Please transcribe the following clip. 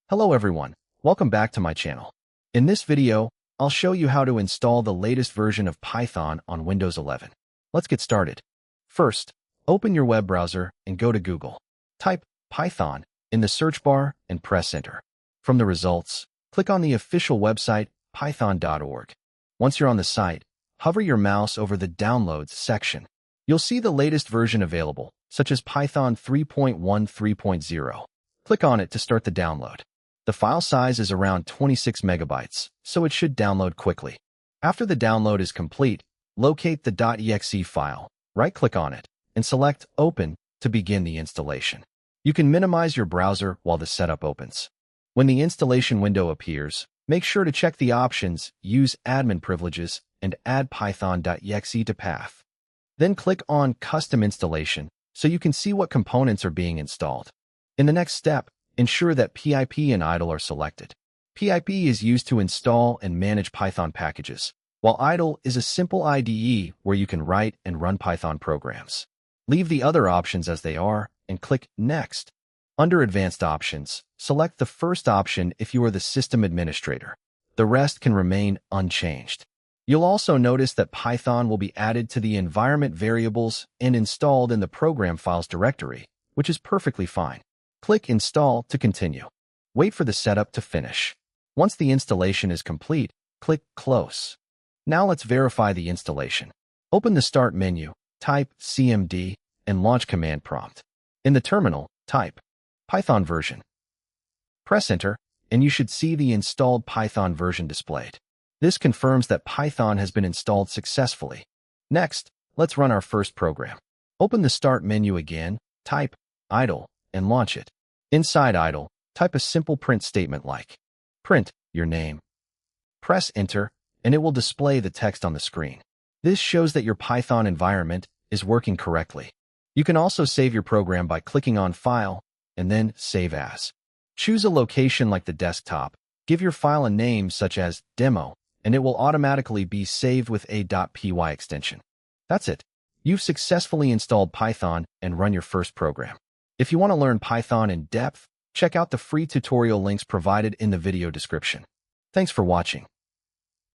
Hello everyone, welcome back to my channel. In this video, I'll show you how to install the latest version of Python on Windows 11. Let's get started. First, open your web browser and go to Google. Type Python in the search bar and press enter. From the results, click on the official website python.org. Once you're on the site, hover your mouse over the Downloads section. You'll see the latest version available, such as Python 3.1 3.0. Click on it to start the download. The file size is around 26 megabytes, so it should download quickly. After the download is complete, locate the .exe file, right-click on it, and select Open to begin the installation. You can minimize your browser while the setup opens. When the installation window appears, make sure to check the options Use Admin Privileges and Add Python.exe to Path. Then click on Custom Installation so you can see what components are being installed. In the next step, ensure that PIP and idle are selected. PIP is used to install and manage Python packages, while idle is a simple IDE where you can write and run Python programs. Leave the other options as they are and click Next. Under Advanced Options, select the first option if you are the system administrator. The rest can remain unchanged. You'll also notice that Python will be added to the environment variables and installed in the program files directory, which is perfectly fine. Click Install to continue. Wait for the setup to finish. Once the installation is complete, click Close. Now let's verify the installation. Open the Start menu, type cmd, and launch command prompt. In the terminal, type Python version. Press Enter, and you should see the installed Python version displayed. This confirms that Python has been installed successfully. Next, let's run our first program. Open the Start menu again, type idle, and launch it. Inside idle, type a simple print statement like print your name. Press Enter, and it will display the text on the screen. This shows that your Python environment is working correctly. You can also save your program by clicking on File and then Save As. Choose a location like the desktop. Give your file a name such as demo, and it will automatically be saved with a .py extension. That's it. You've successfully installed Python and run your first program. If you want to learn Python in depth, check out the free tutorial links provided in the video description. Thanks for watching.